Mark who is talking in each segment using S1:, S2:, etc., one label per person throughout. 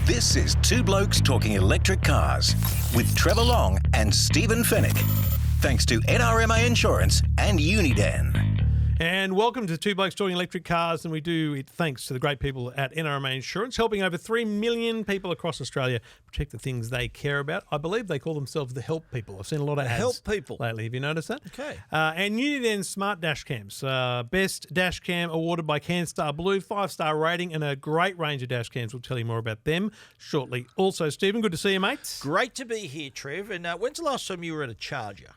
S1: This is Two Blokes Talking Electric Cars with Trevor Long and Stephen Fennick. Thanks to NRMA Insurance and Uniden.
S2: And welcome to Two Blokes Talking Electric Cars, and we do it thanks to the great people at NRMA Insurance, helping over 3 million people across Australia protect the things they care about. I believe they call themselves the help people. I've seen a lot of ads
S3: help people
S2: lately. Have you noticed that?
S3: Okay.
S2: And Uniden Smart Dash Cams. Best dash cam awarded by CanStar Blue, 5-star rating, and a great range of dash cams. We'll tell you more about them shortly. Also, Stephen, good to see you, mate.
S3: Great to be here, Trev. And when's the last time you were at a charger?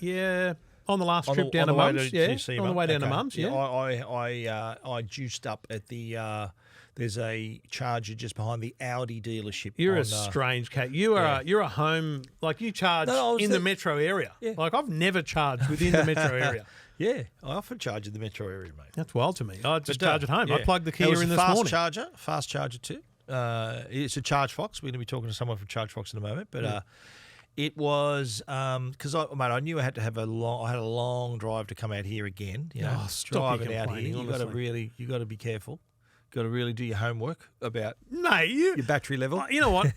S2: Yeah. On the last trip down to Mum's, yeah. On the way down to Mum's, yeah.
S3: I juiced up at the. There's a charger just behind the Audi dealership.
S2: You're a strange cat. You're a home, like you charge in the metro area. Yeah. Like I've never charged within the metro area.
S3: Yeah, I often charge in the metro area, mate.
S2: That's wild to me. I just charge at home. Yeah. I plugged the Kia in this morning.
S3: Fast charger too. It's a Chargefox. We're going to be talking to someone from Chargefox in a moment, but. It was because I knew I had to have a long drive to come out here again. You know, driving out here, you got to be careful. Got to really do your homework about your battery level.
S2: You know what?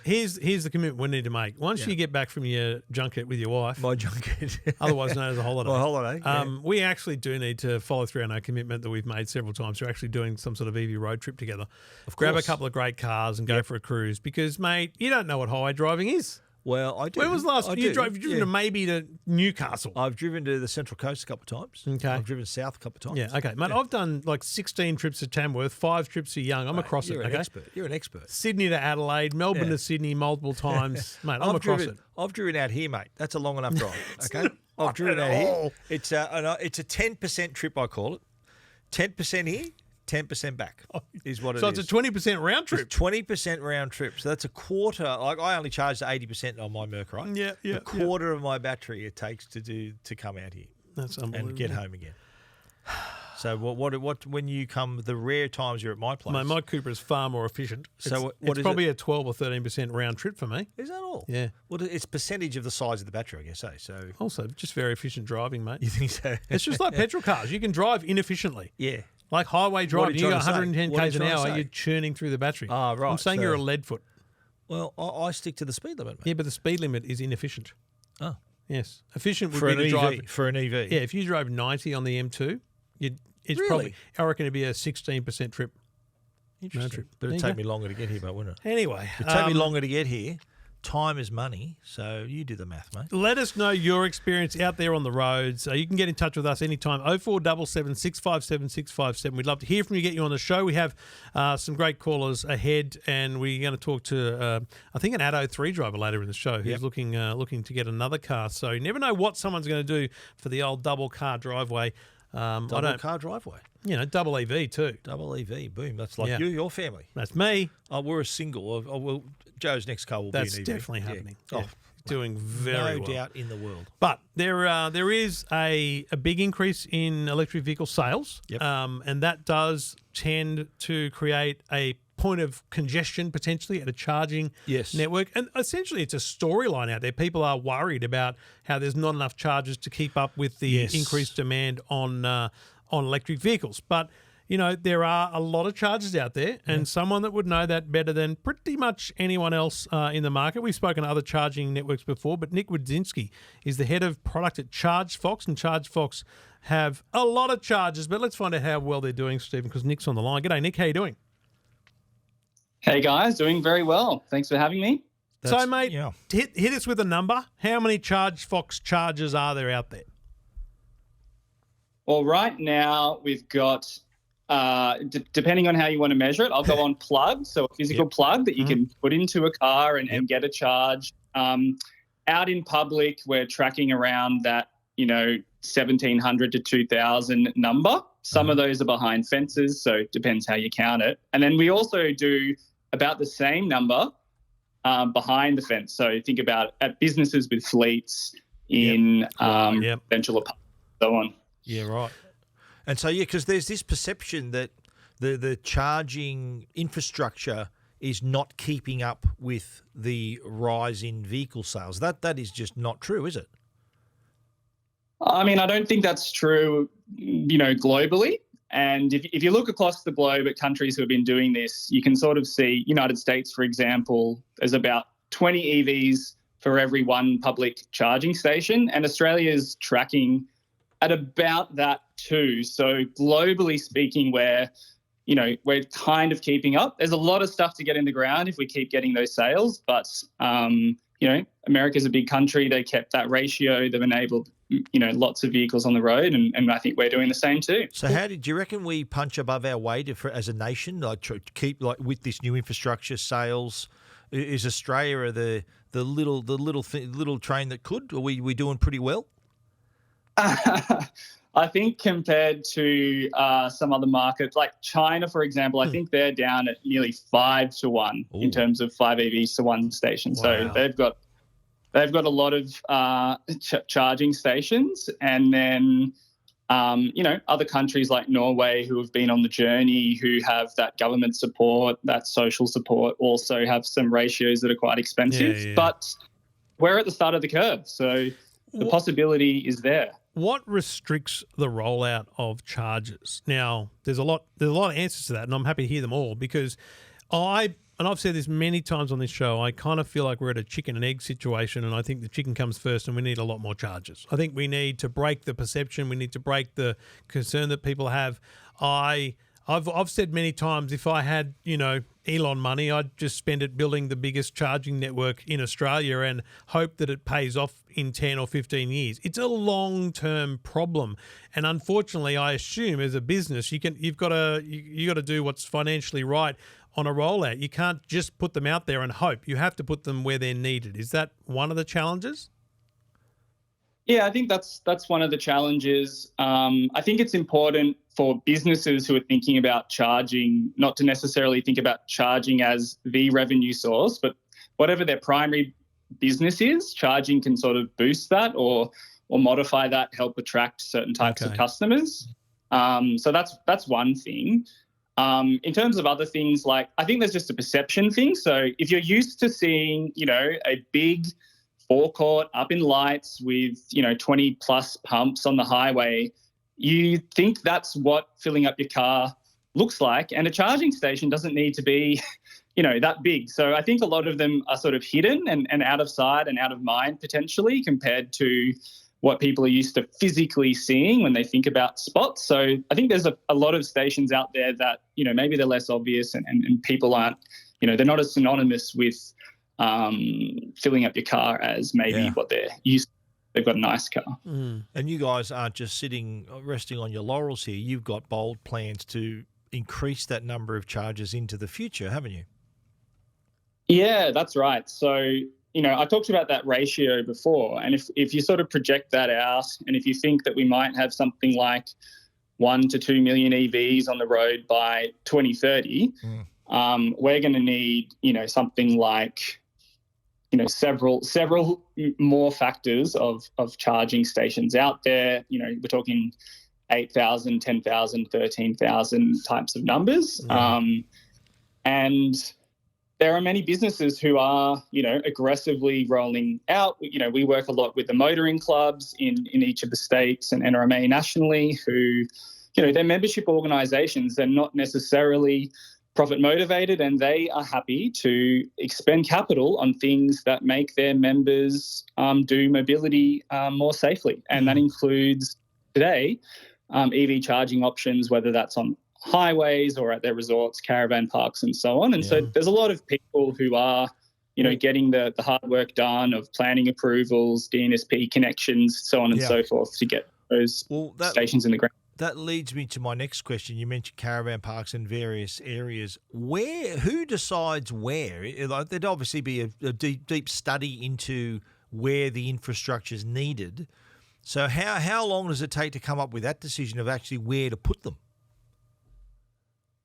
S2: Here's the commitment we need to make. Once you get back from your junket with your wife,
S3: my junket,
S2: otherwise known as a holiday.
S3: My holiday.
S2: We actually do need to follow through on our commitment that we've made several times. We're actually doing some sort of EV road trip together. Grab a couple of great cars and go for a cruise because, mate, you don't know what highway driving is.
S3: Well, I do.
S2: When was the last you've driven to Newcastle?
S3: I've driven to the Central Coast a couple of times.
S2: Okay.
S3: I've driven south a couple of times.
S2: Yeah, okay. Mate, I've done like 16 trips to Tamworth, 5 trips to Young. I'm across
S3: You're
S2: it,
S3: an expert. You're an expert.
S2: Sydney to Adelaide, Melbourne to Sydney multiple times. Mate, I'm across it.
S3: I've driven out here, mate. That's a long enough drive, okay? I've driven out here. It's a 10% trip, I call it. 10% here. 10% back is what it is.
S2: So it's a 20% round trip.
S3: It's 20% round trip. So that's a quarter. Like I only charged 80% on my Merc, right?
S2: Yeah.
S3: A quarter of my battery it takes to come out here.
S2: That's unbelievable.
S3: And get home again. So what when you come, the rare times you're at my place.
S2: My Cooper is far more efficient.
S3: So
S2: it's probably a 12 or 13% round trip for me.
S3: Is that all?
S2: Yeah.
S3: Well, it's percentage of the size of the battery, I guess. So
S2: also just very efficient driving, mate.
S3: You think so?
S2: It's just like petrol cars. You can drive inefficiently.
S3: Yeah.
S2: Like highway driving, you got 110 k's an hour, you're churning through the battery.
S3: Oh, right.
S2: I'm saying you're a lead foot.
S3: Well, I stick to the speed limit, mate.
S2: Yeah, but the speed limit is inefficient.
S3: Oh.
S2: Yes. Efficient would be to drive.
S3: For an EV?
S2: Yeah, if you drove 90 on the M2, it's probably, I reckon it'd be a 16% trip.
S3: Interesting.
S2: Trip.
S3: But it'd take me longer to get here, wouldn't it?
S2: Anyway.
S3: It'd take me longer to get here. Time is money, so you do the math, mate.
S2: Let us know your experience out there on the roads. You can get in touch with us anytime, 0477 657 657. We'd love to hear from you, get you on the show. We have some great callers ahead, and we're going to talk to, I think, an Atto 3 driver later in the show who's looking to get another car. So you never know what someone's going to do for the old double car driveway.
S3: Double car driveway.
S2: You know, double EV too.
S3: Double EV, boom. That's like your family.
S2: That's me.
S3: Oh, we're a single. Joe's next car will be an EV.
S2: That's definitely happening.
S3: Yeah.
S2: Doing very well.
S3: No doubt in the world.
S2: But there is a big increase in electric vehicle sales, and that does tend to create a point of congestion potentially at a charging network. And essentially it's a storyline out there. People are worried about how there's not enough chargers to keep up with the increased demand on electric vehicles. But, you know, there are a lot of chargers out there, and someone that would know that better than pretty much anyone else in the market. We've spoken to other charging networks before, but Nick Wodzinski is the head of product at Chargefox, and Chargefox have a lot of chargers. But let's find out how well they're doing, Stephen, because Nick's on the line. G'day, Nick. How you doing?
S4: Hey, guys. Doing very well. Thanks for having me.
S2: So, mate, hit us with a number. How many Chargefox chargers are there out there?
S4: Well, right now we've got, depending on how you want to measure it, I'll go on plug, so a physical plug that you can put into a car and get a charge. Out in public, we're tracking around that, 1,700 to 2,000 number. Some of those are behind fences, so it depends how you count it. And then we also do about the same number behind the fence. So think about at businesses with fleets in residential apartments, so on.
S3: Yeah, right. And so, because there's this perception that the charging infrastructure is not keeping up with the rise in vehicle sales. That is just not true, is it?
S4: I mean, I don't think that's true, globally. And if you look across the globe at countries who have been doing this, you can sort of see United States, for example, there's about 20 EVs for every one public charging station, and Australia is tracking at about that too. So globally speaking, we're kind of keeping up. There's a lot of stuff to get in the ground if we keep getting those sales, but America's a big country. They kept that ratio. They've enabled lots of vehicles on the road, and I think we're doing the same too.
S3: So how do you reckon we punch above our weight as a nation, like to keep with this new infrastructure sales? Is Australia the little train that could? Are we doing pretty well?
S4: I think compared to some other markets, like China, for example, I think they're down at nearly 5-1 in terms of 5 EVs to one station. Wow. So they've got a lot of charging stations, and then other countries like Norway, who have been on the journey, who have that government support, that social support, also have some ratios that are quite expensive. Yeah. But we're at the start of the curve, so the possibility is there.
S2: What restricts the rollout of chargers? Now, there's a lot of answers to that, and I'm happy to hear them all, because I've said this many times on this show, I kind of feel like we're at a chicken and egg situation, and I think the chicken comes first and we need a lot more chargers. I think we need to break the perception. We need to break the concern that people have. I've said many times, if I had, Elon money, I'd just spend it building the biggest charging network in Australia and hope that it pays off in 10 or 15 years. It's a long-term problem. And unfortunately, I assume as a business, you've got to do what's financially right on a rollout. You can't just put them out there and hope. You have to put them where they're needed. Is that one of the challenges?
S4: Yeah, I think that's one of the challenges. I think it's important for businesses who are thinking about charging not to necessarily think about charging as the revenue source, but whatever their primary business is, charging can sort of boost that or modify that, help attract certain types of customers. So that's one thing. In terms of other things, like I think there's just a perception thing. So if you're used to seeing, a big forecourt up in lights with, 20 plus pumps on the highway, you think that's what filling up your car looks like. And a charging station doesn't need to be, that big. So I think a lot of them are sort of hidden and out of sight and out of mind potentially compared to what people are used to physically seeing when they think about spots. So I think there's a lot of stations out there that, maybe they're less obvious and people aren't, they're not as synonymous with filling up your car as maybe what they're used to. They've got a nice car.
S3: And you guys aren't just resting on your laurels here. You've got bold plans to increase that number of chargers into the future, haven't you?
S4: Yeah, that's right. So, I talked about that ratio before, and if you sort of project that out, and if you think that we might have something like 1 to 2 million EVs on the road by 2030, we're going to need, something like, several more factors of charging stations out there. We're talking 8,000, 10,000, 13,000 types of numbers. And there are many businesses who are, aggressively rolling out. We work a lot with the motoring clubs in each of the states and NRMA nationally who, they're membership organisations. They're not necessarily profit motivated, and they are happy to expend capital on things that make their members do mobility more safely. And that includes today EV charging options, whether that's on highways or at their resorts, caravan parks and so on. And so there's a lot of people who are, getting the hard work done of planning approvals, DNSP connections, so on and so forth to get those stations in the ground.
S3: That leads me to my next question. You mentioned caravan parks in various areas. Who decides where? There'd obviously be a deep study into where the infrastructure is needed. So how long does it take to come up with that decision of actually where to put them?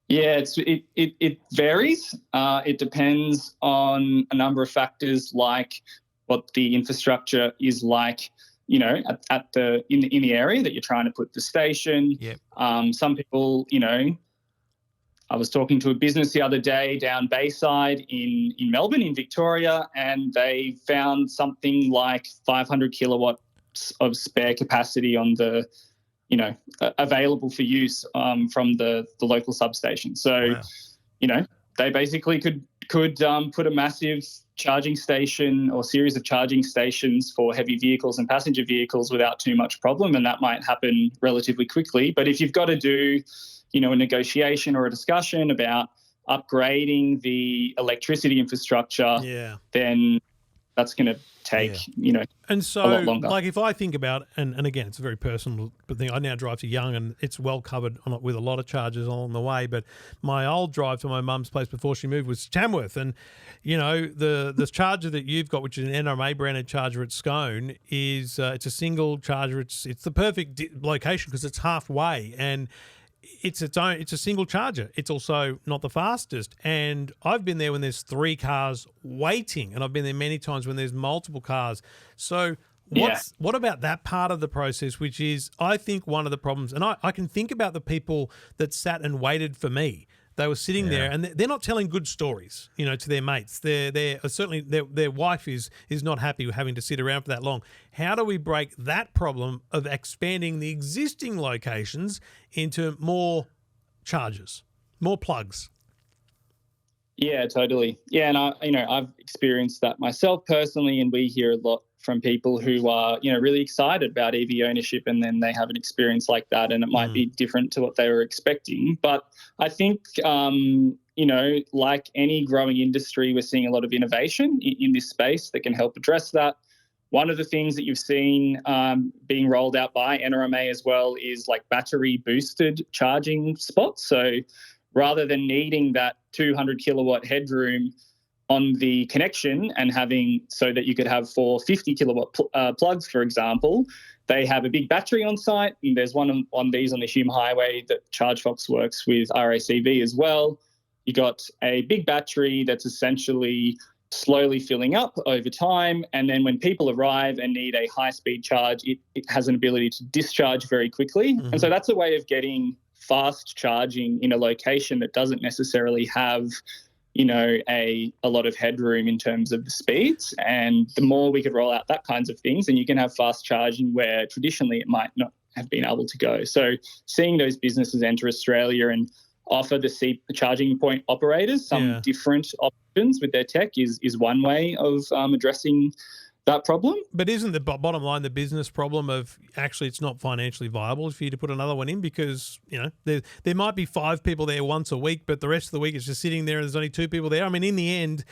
S4: Yeah, it varies. It depends on a number of factors, like what the infrastructure is like, in the area that you're trying to put the station.
S3: Yep.
S4: Some people, I was talking to a business the other day down Bayside in Melbourne, in Victoria, and they found something like 500 kilowatts of spare capacity on the available for use from the local substation. So, they basically could put a massive charging station or series of charging stations for heavy vehicles and passenger vehicles without too much problem, and that might happen relatively quickly. But if you've got to do, a negotiation or a discussion about upgrading the electricity infrastructure, then that's going to take,
S2: and so,
S4: a lot longer.
S2: Like if I think about, and again, it's a very personal thing. I now drive to Young, and it's well covered with a lot of charges along the way. But my old drive to my mum's place before she moved was Tamworth, and the charger that you've got, which is an NRMA branded charger at Scone, is it's a single charger. It's the perfect location because it's halfway, and it's a single charger. It's also not the fastest. And I've been there when there's 3 cars waiting, and I've been there many times when there's multiple cars. So what about that part of the process, which is, I think, one of the problems, and I can think about the people that sat and waited for me. They were sitting there, and they're not telling good stories, to their mates. They're certainly their wife is not happy with having to sit around for that long. How do we break that problem of expanding the existing locations into more chargers, more plugs?
S4: Yeah, totally. Yeah, and I've experienced that myself personally, and we hear a lot from people who are, really excited about EV ownership, and then they have an experience like that, and it might be different to what they were expecting. But I think, like any growing industry, we're seeing a lot of innovation in this space that can help address that. One of the things that you've seen being rolled out by NRMA as well is like battery boosted charging spots. So rather than needing that 200 kilowatt headroom on the connection and having so that you could have 4 50 kilowatt plugs, for example, they have a big battery on site. And there's one on these on the Hume Highway that Chargefox works with RACV as well. You got a big battery that's essentially slowly filling up over time. And then when people arrive and need a high-speed charge, it has an ability to discharge very quickly. And so that's a way of getting fast charging in a location that doesn't necessarily have a lot of headroom in terms of the speeds. And the more we could roll out that kinds of things, and you can have fast charging where traditionally it might not have been able to go. So seeing those businesses enter Australia and offer the charging point operators some different options with their tech is one way of addressing that problem.
S2: But isn't the bottom line the business problem of actually it's not financially viable for you to put another one in, because there might be 5 people there once a week, but the rest of the week it's just sitting there and there's only 2 people there? I mean, in the end,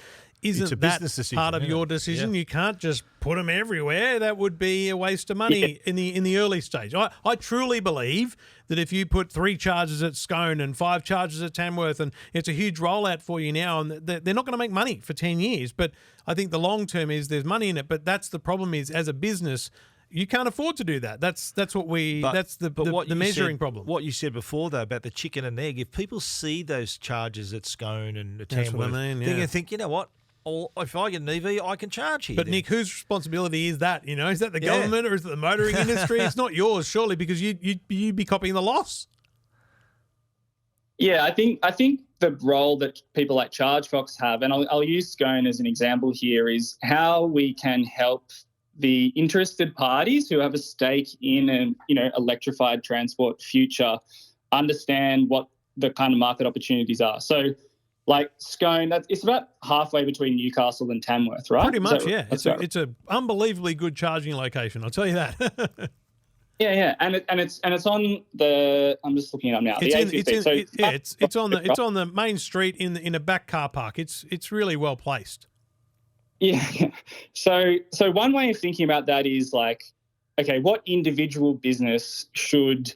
S2: isn't that decision, part of your decision? You can't just put them everywhere. That would be a waste of money in the early stage. I truly believe that if you put 3 chargers at Scone and 5 chargers at Tamworth, and it's a huge rollout for you now, and they're not going to make money for 10 years. But I think the long term is there's money in it. But that's the problem, is as a business, you can't afford to do that. That's the measuring problem.
S3: What you said before, though, about the chicken and egg, if people see those chargers at Scone and Tamworth,
S2: what I mean,
S3: they're going to think, you know what? Or if I get an EV, I can charge here.
S2: But Nick, whose responsibility is that? Is that the government or is it the motoring industry? It's not yours, surely, because you'd be copying the loss.
S4: Yeah, I think the role that people like Chargefox have, and I'll use Scone as an example here, is how we can help the interested parties who have a stake in an electrified transport future understand what the kind of market opportunities are. So, like Scone, it's about halfway between Newcastle and Tamworth, right?
S2: Pretty much, yeah. It's a unbelievably good charging location, I'll tell you that. Yeah, and it's on the. I'm just looking it up now.
S3: It's
S2: on the main street in a back car park. It's really well placed.
S4: Yeah. So one way of thinking about that is like, okay, what individual business should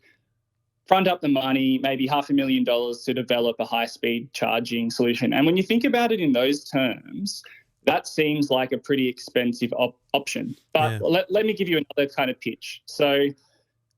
S4: front up the money, maybe $500,000 to develop a high-speed charging solution? And when you think about it in those terms, that seems like a pretty expensive option. But let me give you another kind of pitch. So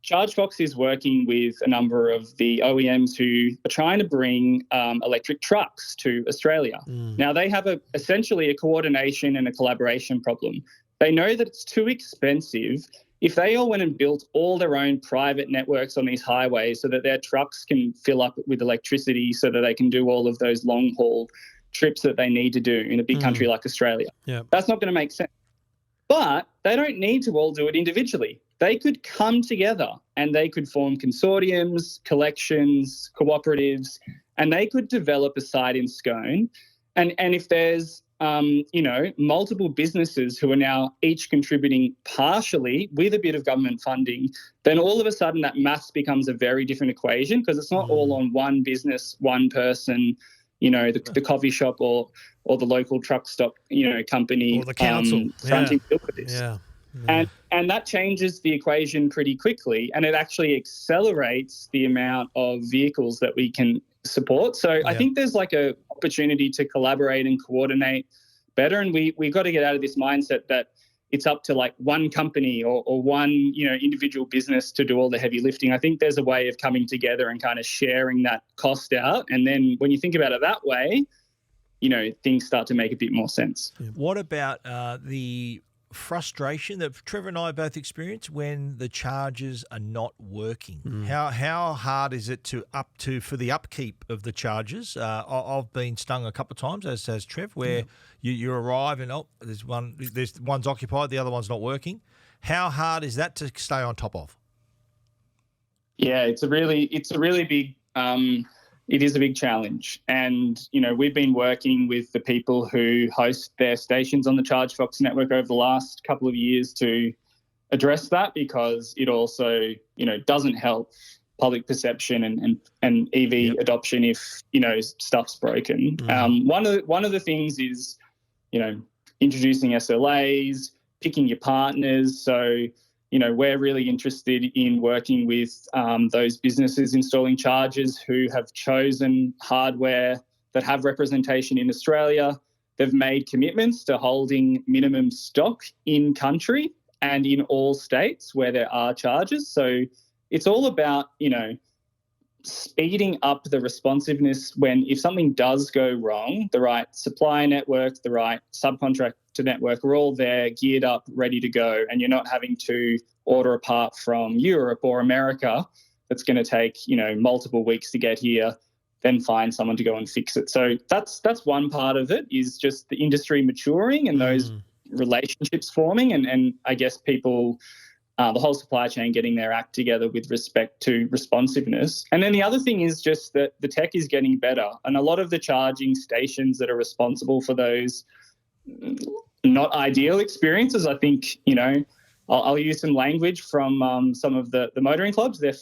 S4: Chargefox is working with a number of the OEMs who are trying to bring electric trucks to Australia. Now, they have essentially a coordination and a collaboration problem. They know that it's too expensive. If they all went and built all their own private networks on these highways so that their trucks can fill up with electricity so that they can do all of those long-haul trips that they need to do in a big country like Australia, that's not going to make sense. But they don't need to all do it individually. they could come together and they could form consortiums, collections, cooperatives, and they could develop a site in Scone. And if there's, multiple businesses who are now each contributing partially with a bit of government funding, then all of a sudden that maths becomes a very different equation, because it's not all on one business, one person, the coffee shop or the local truck stop, company
S2: or the council
S4: fronting bill for this.
S2: Yeah.
S4: And that changes the equation pretty quickly, and it actually accelerates the amount of vehicles that we can support. So I think there's like a opportunity to collaborate and coordinate better, and we've got to get out of this mindset that it's up to like one company or one individual business to do all the heavy lifting. I think there's a way of coming together and kind of sharing that cost out, and then when you think about it that way, things start to make a bit more sense.
S3: What about the frustration that Trevor and I both experience when the chargers are not working? How hard is it for the upkeep of the chargers? I've been stung a couple of times, as has Trev, where you arrive and there's one's occupied, the other one's not working. How hard is that to stay on top of?
S4: Yeah, it's a really big it is a big challenge. And, we've been working with the people who host their stations on the Chargefox network over the last couple of years to address that, because it also, doesn't help public perception and EV adoption if, stuff's broken. One of the things is, introducing SLAs, picking your partners. So, we're really interested in working with those businesses installing chargers who have chosen hardware that have representation in Australia. They've made commitments to holding minimum stock in country and in all states where there are chargers. So it's all about, speeding up the responsiveness if something does go wrong, the right supply network, the right subcontractor network are all there, geared up, ready to go, and you're not having to order a part from Europe or America that's going to take, multiple weeks to get here, then find someone to go and fix it. So that's one part of it, is just the industry maturing and those relationships forming, and I guess people, the whole supply chain getting their act together with respect to responsiveness. And then the other thing is just that the tech is getting better, and a lot of the charging stations that are responsible for those not ideal experiences, I think, I'll use some language from some of the motoring clubs. They're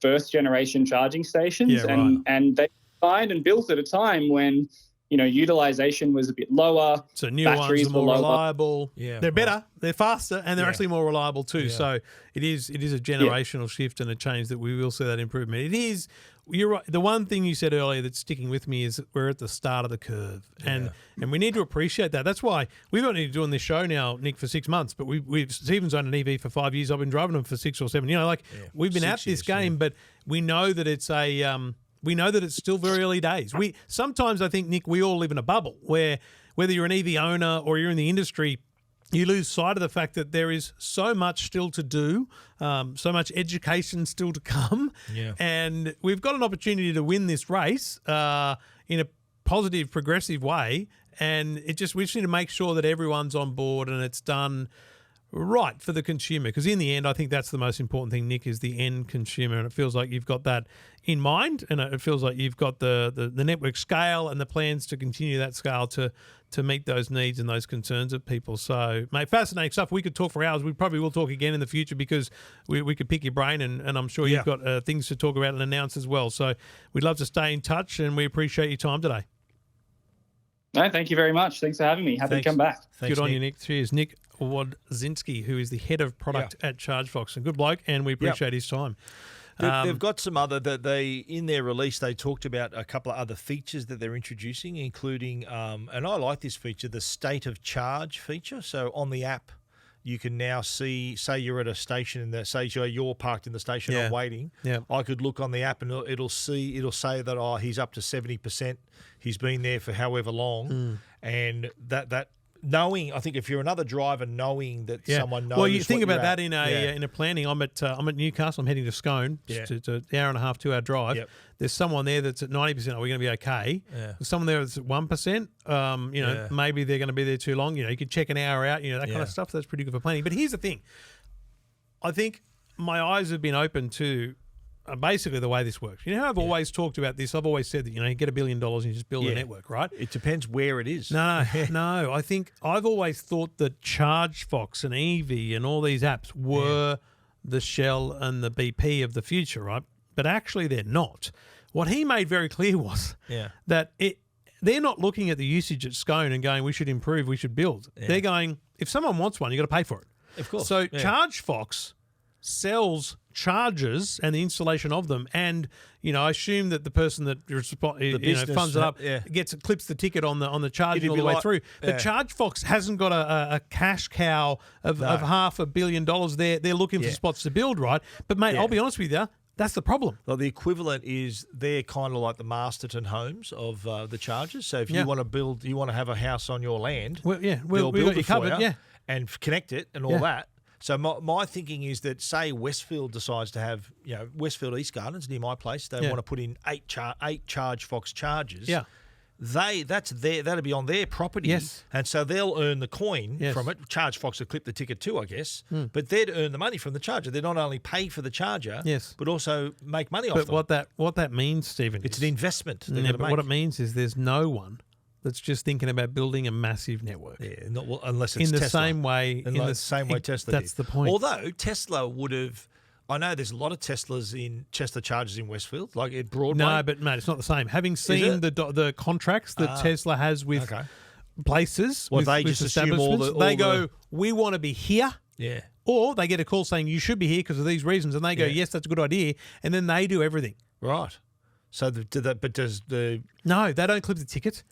S4: first generation charging stations, and they designed and built at a time when utilization was a bit lower.
S2: So new ones are more reliable.
S3: Yeah,
S2: they're better, they're faster, and they're actually more reliable too. Yeah. So it is a generational shift and a change that we will see that improvement. It is. You're right. The one thing you said earlier that's sticking with me is that we're at the start of the curve, and we need to appreciate that. That's why we've only been doing this show now, Nick, for 6 months, but Stephen's owned an EV for 5 years. I've been driving them for 6 or 7. We've been at this game, but we know that it's we know that it's still very early days. Sometimes I think, Nick, we all live in a bubble where whether you're an EV owner or you're in the industry, you lose sight of the fact that there is so much still to do, so much education still to come, and we've got an opportunity to win this race in a positive, progressive way, and we just need to make sure that everyone's on board and it's done right for the consumer, because in the end, I think that's the most important thing, Nick, is the end consumer, and it feels like you've got that in mind, and it feels like you've got the network scale and the plans to continue that scale to meet those needs and those concerns of people. So, mate, fascinating stuff. We could talk for hours. We probably will talk again in the future, because we could pick your brain, and I'm sure you've got things to talk about and announce as well. So we'd love to stay in touch, and we appreciate your time today.
S4: No, thank you very much. Thanks for having me. Happy to come back.
S2: Good on you, Nick. Cheers. Nick Wodzinski, who is the head of product at Chargefox. A good bloke, and we appreciate his time.
S3: They've got some other that in their release, they talked about a couple of other features that they're introducing, including, and I like this feature, the state of charge feature. So on the app, you can now see, say you're at a station and say you're parked in the station and waiting. Yeah. I could look on the app and it'll say that he's up to 70%. He's been there for however long, and that. Knowing, I think if you're another driver, knowing that someone knows.
S2: Well, you think about that
S3: in
S2: a planning. I'm at Newcastle. I'm heading to Scone. It's an hour and a half, 2 hour drive. Yep. There's someone there that's at 90%. Are we going to be okay? Yeah. There's someone there that's at 1%. Maybe they're going to be there too long. You could check an hour out. That kind of stuff. That's pretty good for planning. But here's the thing. I think my eyes have been open to basically the way this works. You know how I've always talked about this? I've always said that, you get $1 billion and you just build a network, right?
S3: It depends where it is.
S2: No. I think I've always thought that Chargefox and EV and all these apps were the Shell and the BP of the future, right? But actually they're not. What he made very clear was that they're not looking at the usage at Scone and going, we should improve, we should build. Yeah. They're going, if someone wants one, you got to pay for it.
S3: Of course.
S2: So Chargefox sells chargers and the installation of them, and I assume that the person that funds it up clips the ticket on the charging all the way through. But Chargefox hasn't got a cash cow of $500 million. They're looking for spots to build, right? But mate, I'll be honest with you. That's the problem.
S3: Well, the equivalent is they're kind of like the Masterton homes of the chargers. So if you want to build, you want to have a house on your land,
S2: we'll
S3: build
S2: got you
S3: it
S2: covered,
S3: for you and connect it and all that. So my thinking is that, say Westfield decides to have, Westfield East Gardens near my place, they want to put in eight Chargefox chargers.
S2: Yeah.
S3: That'll be on their property.
S2: Yes.
S3: And so they'll earn the coin from it. Chargefox will clip the ticket too, I guess. But they'd earn the money from the charger. They'd not only pay for the charger, but also make money off them.
S2: But what that means, Stephen,
S3: it's an investment.
S2: But what it means is there's no one that's just thinking about building a massive network.
S3: Yeah, unless it's
S2: in the
S3: Tesla.
S2: same way.
S3: In the same way Tesla
S2: That's
S3: did.
S2: the point.
S3: Although Tesla would have... I know there's a lot of Tesla chargers in Westfield, like at Broadway.
S2: No, but mate, it's not the same. Having seen the contracts that Tesla has with places,
S3: they just assume
S2: they go, we want to be here.
S3: Yeah.
S2: Or they get a call saying you should be here because of these reasons, and they go, yes, that's a good idea, and then they do everything.
S3: Right. So,
S2: No, they don't clip the ticket.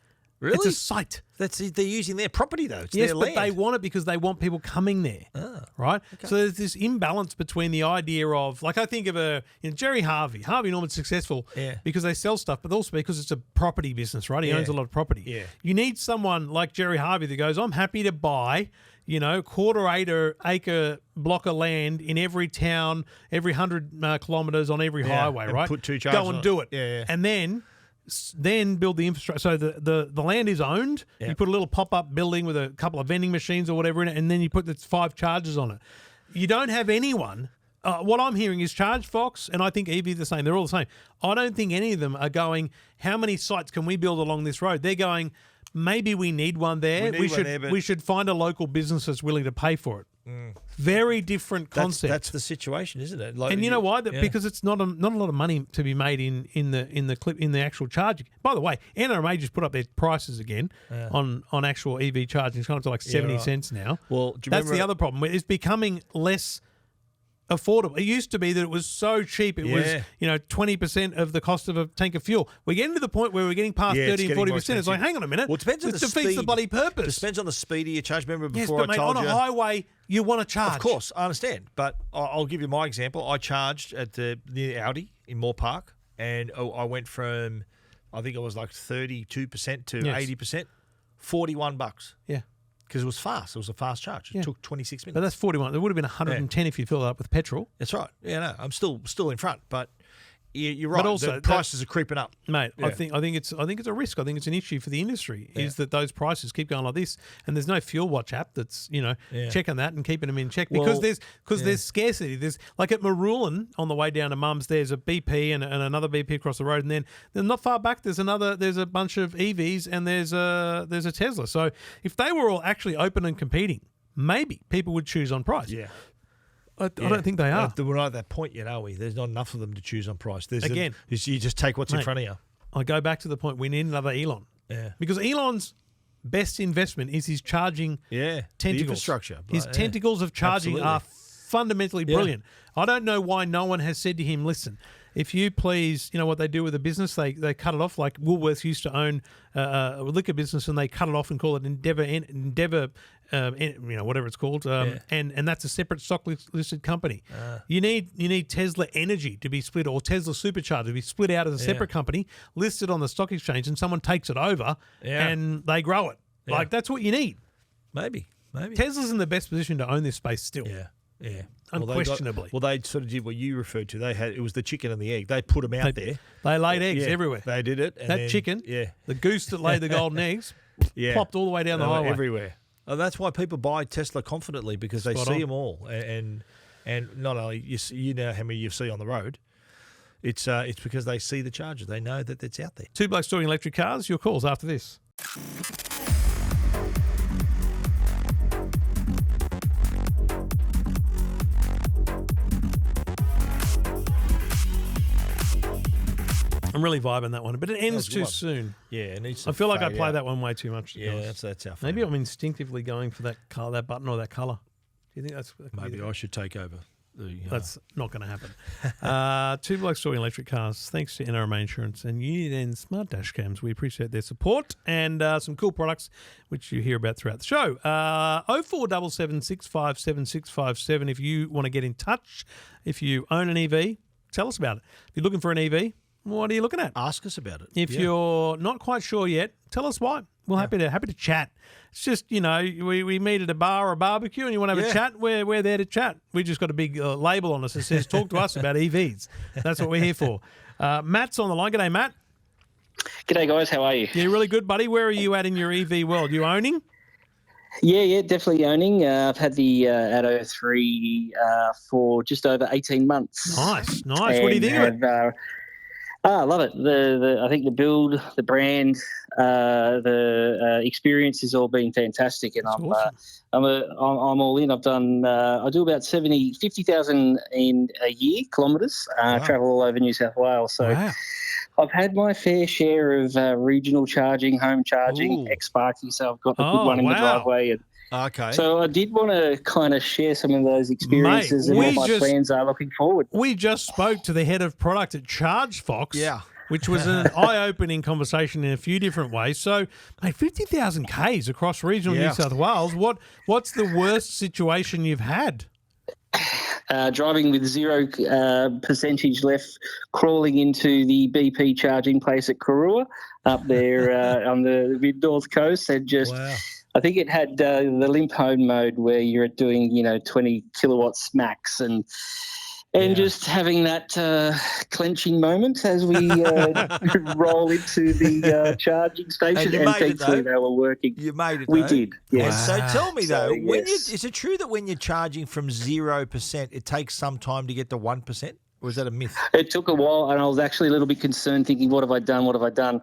S3: Really?
S2: It's a site.
S3: They're using their property though. It's
S2: their
S3: land.
S2: But they want it because they want people coming there, right? Okay. So there's this imbalance between the idea of, like, I think of Jerry Harvey. Harvey Norman's successful because they sell stuff, but also because it's a property business, right? He owns a lot of property.
S3: Yeah.
S2: You need someone like Jerry Harvey that goes, I'm happy to buy, quarter-acre block of land in every town, every 100 kilometres on every highway, right?
S3: Put two chargers
S2: Go and do it.
S3: Yeah.
S2: And then build the infrastructure. So the land is owned. Yep. You put a little pop-up building with a couple of vending machines or whatever in it, and then you put the 5 chargers on it. You don't have anyone. What I'm hearing is Chargefox, and I think EV the same. They're all the same. I don't think any of them are going, how many sites can we build along this road? They're going, maybe we need one there. We should find a local business that's willing to pay for it. Very different concept.
S3: That's the situation, isn't it? Like,
S2: and you know why? Because it's not a lot of money to be made in the actual charging. By the way, NRMA just put up their prices again on actual EV charging. It's gone up to like 70 cents now.
S3: Well,
S2: that's the other problem. It's becoming less affordable. It used to be that it was so cheap. It was 20% of the cost of a tank of fuel. We're getting to the point where we're getting past 30 and 40%. It's like, hang on a minute.
S3: Well, it depends on the speed.
S2: Defeats the bloody purpose.
S3: It depends on the speed of your charge. Remember before
S2: but
S3: I told you,
S2: on a highway, you want to charge.
S3: Of course, I understand. But I'll give you my example. I charged at near Audi in Moore Park, and I went from, I think it was like 32% to 80%, $41.
S2: Yeah.
S3: Because it was fast. It was a fast charge. It took 26 minutes.
S2: But that's 41. It would have been 110 if you filled it up with petrol.
S3: That's right. Yeah, no, I'm still in front, but you're right.
S2: But also,
S3: the prices are creeping up,
S2: mate. Yeah. I think it's a risk. I think it's an issue for the industry. Is that those prices keep going like this, and there's no fuel watch app that's checking that and keeping them in check because there's scarcity. There's like at Marulan on the way down to Mum's, there's a BP and another BP across the road, and then not far back there's a bunch of EVs and there's a Tesla. So if they were all actually open and competing, maybe people would choose on price.
S3: Yeah.
S2: I don't think they are.
S3: We're not at that point yet, are we? There's not enough of them to choose on price.
S2: You
S3: just take what's in front of you.
S2: I go back to the point, we need another Elon.
S3: Yeah.
S2: Because Elon's best investment is his charging tentacles.
S3: The infrastructure.
S2: His tentacles of charging are fundamentally brilliant. I don't know why no one has said to him, listen, if you please, what they do with a business, they cut it off. Like Woolworths used to own a liquor business, and they cut it off and call it Endeavour, whatever it's called, and that's a separate stock listed company. You need Tesla Energy to be split, or Tesla Supercharger to be split out as a separate company, listed on the stock exchange, and someone takes it over and they grow it. Yeah. Like that's what you need.
S3: Maybe
S2: Tesla's in the best position to own this space still.
S3: Yeah.
S2: Unquestionably.
S3: They sort of did what you referred to. It was the chicken and the egg. They put them out there.
S2: They laid eggs everywhere.
S3: They did it.
S2: And chicken, the goose that laid the golden eggs, plopped all the way down the highway.
S3: Everywhere. And that's why people buy Tesla confidently, because they see them all. And And not only you know how many you see on the road, it's because they see the charger. They know that it's out there.
S2: Two Blokes Talking Electric Cars. Your calls after this. I'm really vibing that one, but it ends too soon.
S3: Yeah, it needs to
S2: I feel like I
S3: fade
S2: play
S3: out.
S2: that one way too much.
S3: Yeah, that's our
S2: Maybe I'm instinctively going for that color, that button or that color. Do you think that could be
S3: Maybe I should take over.
S2: That's not going to happen. Two Blokes Talking Electric Cars. Thanks to NRMA Insurance and Uniden Smart Dash Cams. We appreciate their support and some cool products which you hear about throughout the show. 0477 657 657 if you want to get in touch. If you own an EV, tell us about it. If you're looking for an EV, what are you looking at?
S3: Ask us about it.
S2: If you're not quite sure yet, tell us why. We're happy to chat. It's just, we meet at a bar or a barbecue and you want to have a chat, we're there to chat. We just got a big label on us that says, talk to us about EVs. That's what we're here for. Matt's on the line. G'day, Matt.
S5: G'day, guys. How are you?
S2: Yeah, really good, buddy. Where are you at in your EV world? You owning?
S5: Yeah, definitely owning. I've had the Atto 3 for just over 18 months.
S2: Nice. What do you think of it?
S5: I love it. I think the build, the brand, the experience has all been fantastic, and I'm all in. I've done I do about 50,000 in a year kilometres. Travel all over New South Wales, so I've had my fair share of regional charging, home charging, ex-Sparky, so I've got a good one in the driveway. And
S3: okay.
S5: So I did want to kind of share some of those experiences and what my plans are looking forward.
S2: We just spoke to the head of product at Chargefox, which was an eye-opening conversation in a few different ways. So, mate, 50,000 Ks across regional New South Wales. What's the worst situation you've had?
S5: Driving with 0% left, crawling into the BP charging place at Karua up there on the mid-north coast, and just I think it had the limp home mode where you're doing 20 kilowatts max, and just having that clenching moment as we roll into the charging station, and thankfully they were working.
S3: You made it.
S5: We did. Yes.
S3: So tell me though, is it true that when you're charging from 0%, it takes some time to get to 1%, or is that a myth?
S5: It took a while, and I was actually a little bit concerned, thinking, "What have I done?"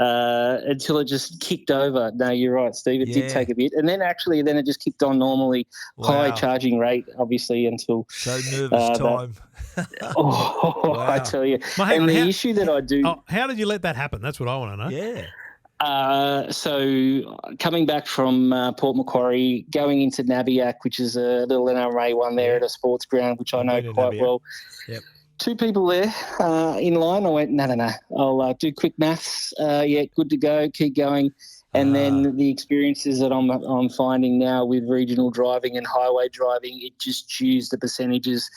S5: Until it just kicked over. No, you're right, Steve. It did take a bit. And then it just kicked on normally, high charging rate, obviously, until...
S3: So nervous time.
S5: I tell you. And the issue that I do...
S2: how did you let that happen? That's what I want to know.
S5: Yeah. So coming back from Port Macquarie, going into Nabiac, which is a little NRA one there at a sports ground, which I know quite well. Yep. Two people there in line. I went, no. I'll do quick maths. Good to go. Keep going. And then the experiences that I'm finding now with regional driving and highway driving, it just chews the percentages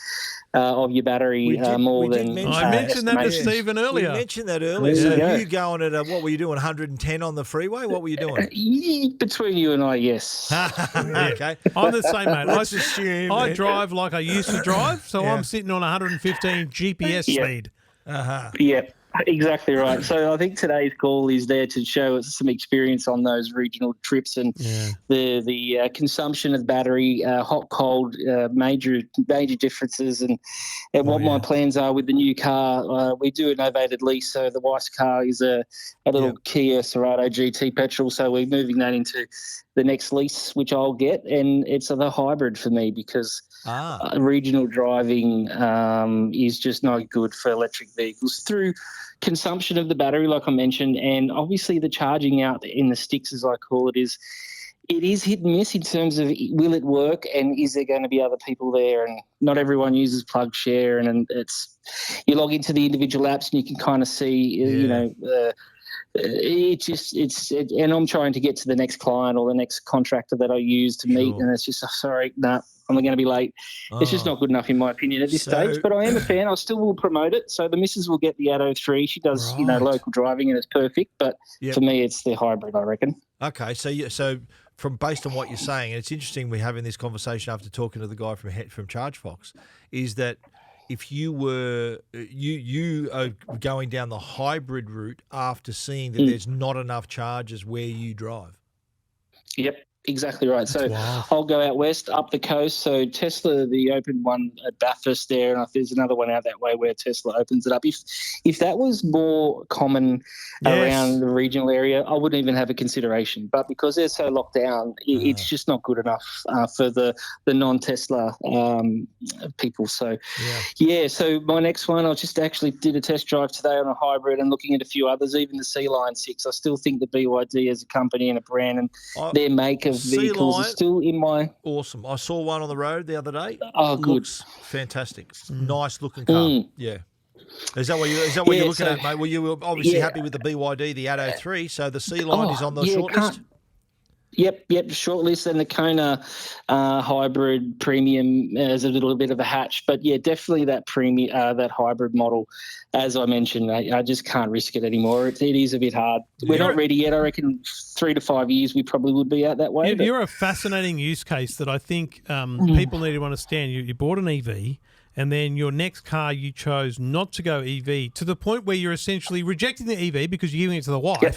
S5: of your battery more than...
S2: I mentioned that to Stephen earlier.
S3: We mentioned that earlier. So you going at, what were you doing, 110 on the freeway? What were you doing?
S5: Between you and I, yes.
S3: Okay.
S2: I'm the same, mate. I drive like I used to drive, so I'm sitting on 115 GPS speed.
S5: Yeah. Exactly right. So I think today's call is there to show us some experience on those regional trips and the consumption of battery, hot, cold, major differences, and what my plans are with the new car. We do a novated lease, so the wife's car is a little Kia Cerato GT petrol, so we're moving that into the next lease, which I'll get, and it's the hybrid for me because regional driving is just not good for electric vehicles through consumption of the battery, like I mentioned, and obviously the charging out in the sticks, as I call it, is hit and miss in terms of will it work and is there going to be other people there, and not everyone uses plug share, and it's you log into the individual apps and you can kind of see and I'm trying to get to the next client or the next contractor that I use to meet, and it's just I'm going to be late. It's just not good enough in my opinion at this stage, but I am a fan. I still will promote it. So the missus will get the Atto 3. She does local driving and it's perfect, but for me it's the hybrid, I reckon.
S3: Okay, so from based on what you're saying, and it's interesting we're having this conversation after talking to the guy from Chargefox, is that if you were you are going down the hybrid route after seeing that there's not enough charges where you drive.
S5: Yep. Exactly right. So
S2: Wow.
S5: I'll go out west, up the coast. So Tesla, the open one at Bathurst there, and there's another one out that way where Tesla opens it up. If that was more common around the regional area, I wouldn't even have a consideration. But because they're so locked down, it's just not good enough for the non-Tesla people. So, so my next one, I just actually did a test drive today on a hybrid and looking at a few others, even the C-Line 6. I still think the BYD as a company and a brand and their make of vehicles are still in my...
S3: Awesome. I saw one on the road the other day.
S5: Oh, good.
S3: Looks fantastic. Nice looking car. Yeah. Is that what you're looking at, mate? Well, you were obviously happy with the BYD, the Atto 3, so the C-Line is on the shortlist?
S5: Yep, shortlist, and the Kona hybrid premium is a little bit of a hatch, but definitely that premium, that hybrid model. As I mentioned, I just can't risk it anymore. It is a bit hard. We're not ready yet. I reckon 3 to 5 years we probably would be out that way.
S2: You're a fascinating use case that I think people need to understand. You bought an EV, and then your next car you chose not to go EV to the point where you're essentially rejecting the EV because you're giving it to the wife. Yep.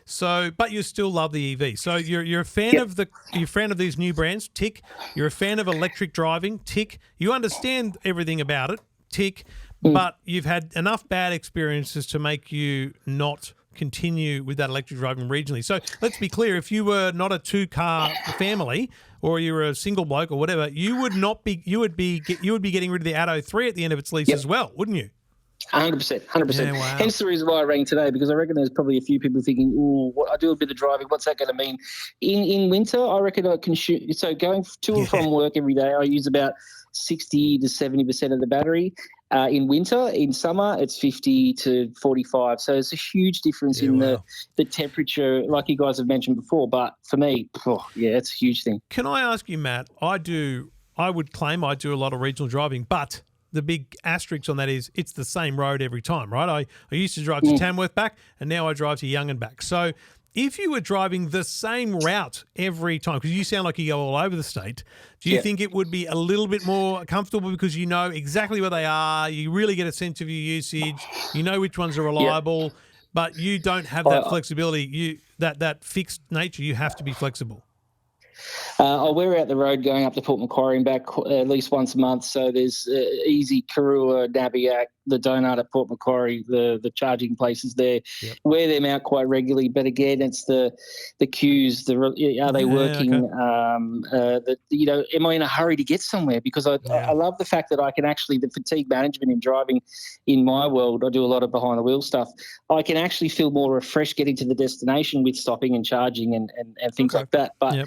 S2: So, but you still love the EV. So you're a fan of you're a fan of these new brands. Tick. You're a fan of electric driving. Tick. You understand everything about it. Tick. But you've had enough bad experiences to make you not continue with that electric driving regionally. So let's be clear: if you were not a 2-car family, or you were a single bloke or whatever, you would not be. You would be getting rid of the Atto 3 at the end of its lease as well, wouldn't you?
S5: 100%.
S2: Yeah, wow.
S5: Hence the reason why I rang today, because I reckon there's probably a few people thinking, I do a bit of driving. What's that going to mean? In winter, I reckon I can shoot. So going to and from work every day, I use about 60 to 70% of the battery. In winter, in summer, it's 50 to 45. So it's a huge difference in the temperature, like you guys have mentioned before. But for me, it's a huge thing.
S2: Can I ask you, Matt? I would claim I do a lot of regional driving, but the big asterisk on that is it's the same road every time, right? I used to drive to Tamworth back, and now I drive to Young and back. So if you were driving the same route every time, because you sound like you go all over the state, do you think it would be a little bit more comfortable because you know exactly where they are, you really get a sense of your usage, you know which ones are reliable, but you don't have that flexibility, that fixed nature, you have to be flexible?
S5: We're out the road going up to Port Macquarie and back at least once a month. So there's easy Karua, Nabiac, the donut at Port Macquarie, the charging places there. Wear them out quite regularly. But again, it's the queues. Are they working? Okay. Am I in a hurry to get somewhere? Because I love the fact that I can actually, the fatigue management in driving in my world, I do a lot of behind the wheel stuff. I can actually feel more refreshed getting to the destination with stopping and charging and things like that. But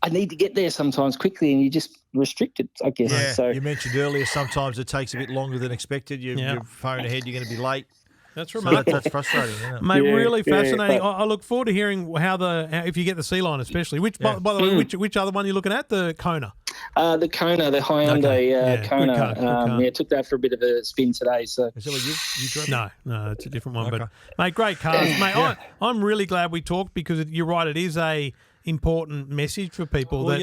S5: I need to get there sometimes quickly, and you're just restricted, I guess.
S3: Yeah,
S5: so
S3: you mentioned earlier sometimes it takes a bit longer than expected. You're phone ahead, you're going to be late.
S2: That's right.
S3: So that's frustrating, isn't it?
S2: Mate, really fascinating. I look forward to hearing how if you get the C-Line especially. Which, by the way, which other one are you looking at? The Kona?
S5: The Kona, the Hyundai Kona. Good car. Took that for a bit of a spin today. So.
S3: Is that what you drove?
S2: No, it's a different one. Okay. But, mate, great cars. Mate, I'm really glad we talked because you're right, it is a important message for people that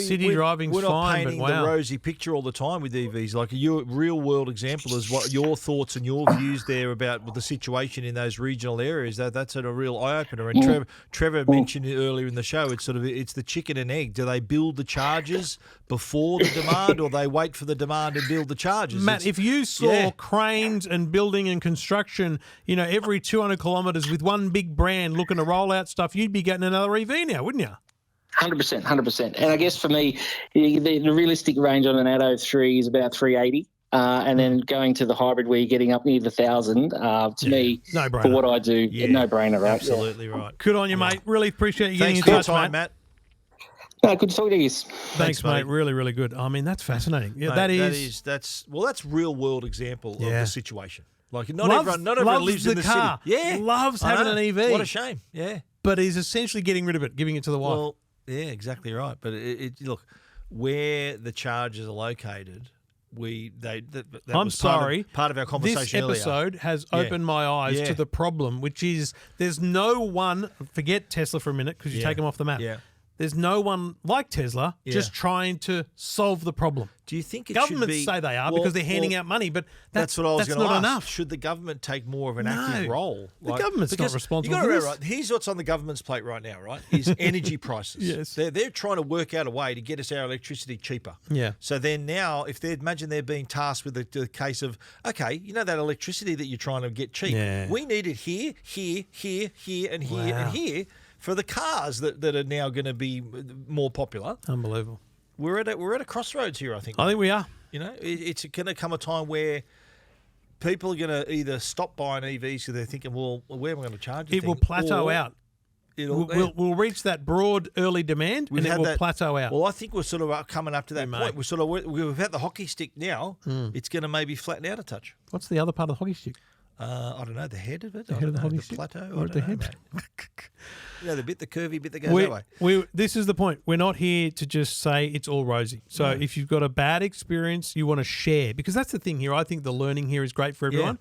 S2: city driving's fine.
S3: We're not painting
S2: but
S3: the rosy picture all the time with EVs. Like your real world example is what your thoughts and your views there about the situation in those regional areas. That's a real eye opener. And Trevor mentioned it earlier in the show. It's the chicken and egg. Do they build the chargers before the demand, or they wait for the demand and build the chargers?
S2: Matt, if you saw cranes and building and construction, every 200 kilometres with one big brand looking to roll out stuff, you'd be getting another EV now, wouldn't you?
S5: 100%. And I guess for me, the realistic range on an Atto 3 is about 380. And then going to the hybrid where you're getting up near the 1,000, to me,
S2: no-brainer.
S5: For what I do, no-brainer, right?
S3: Absolutely right.
S2: Good on you, mate. Really appreciate you
S3: Thanks
S2: getting in
S3: for your
S2: touch,
S3: time, Matt.
S5: No, good to talk to you.
S2: Thanks, mate. Really, really good. I mean, that's fascinating. Yeah,
S3: mate, that's real world example of the situation. Like not everyone lives in the
S2: car.
S3: City. Yeah,
S2: loves having an EV.
S3: What a shame. Yeah,
S2: but he's essentially getting rid of it, giving it to the wife.
S3: Well, yeah, exactly right. But look, where the charges are located,
S2: I'm sorry.
S3: Part of our conversation
S2: This episode has opened my eyes to the problem, which is there's no one. Forget Tesla for a minute because you take them off the map.
S3: Yeah.
S2: there's no one like Tesla just trying to solve the problem.
S3: Do you think it
S2: Governments
S3: should be,
S2: say they are because they're handing out money, but that's
S3: what I was going to
S2: not
S3: ask.
S2: enough.
S3: Should the government take more of an active role?
S2: The government's not responsible
S3: You
S2: for
S3: got to
S2: this.
S3: remember, right, here's what's on the government's plate right now, right? Is energy prices.
S2: Yes.
S3: They're trying to work out a way to get us our electricity cheaper.
S2: Yeah.
S3: So then now, if they imagine they're being tasked with the case of, okay, you know that electricity that you're trying to get cheap, we need it here, here, here, here, and here, and here for the cars that are now going to be more popular.
S2: Unbelievable.
S3: We're at a crossroads here, I think.
S2: I think we are.
S3: You know, it's going to come a time where people are going to either stop buying EVs because they're thinking, well, where am I going to charge it?
S2: It will plateau out. We'll reach that broad early demand and it will plateau out.
S3: Well, I think we're sort of coming up to that point. We've had the hockey stick now. It's going to maybe flatten out a touch.
S2: What's the other part of the hockey stick?
S3: I don't know, the head of it?
S2: The head of the hockey stick?
S3: Plateau?
S2: Or the head?
S3: You know, the curvy bit that goes that way.
S2: This is the point. We're not here to just say it's all rosy. So if you've got a bad experience, you want to share. Because that's the thing here. I think the learning here is great for everyone.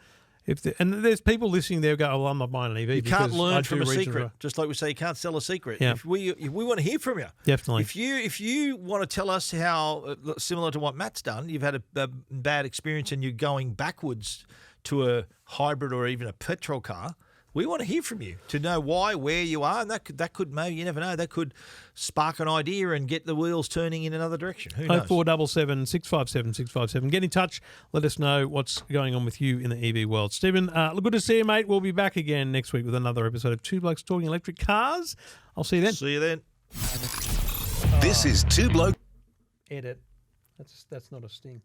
S2: And there's people listening there who go, oh, well, I'm not buying an EV.
S3: You can't learn from a secret. Just like we say, you can't sell a secret.
S2: Yeah.
S3: If we want to hear from you.
S2: Definitely.
S3: If you want to tell us how, similar to what Matt's done, you've had a bad experience and you're going backwards to a hybrid or even a petrol car, we want to hear from you to know why, where you are, and that could maybe, you never know, that could spark an idea and get the wheels turning in another direction. Who knows?
S2: 0477 657 657. Get in touch. Let us know what's going on with you in the EV world. Stephen, good to see you, mate. We'll be back again next week with another episode of Two Blokes Talking Electric Cars. I'll see you then.
S3: See you then.
S1: This is Two Blokes.
S2: Edit. That's not a sting.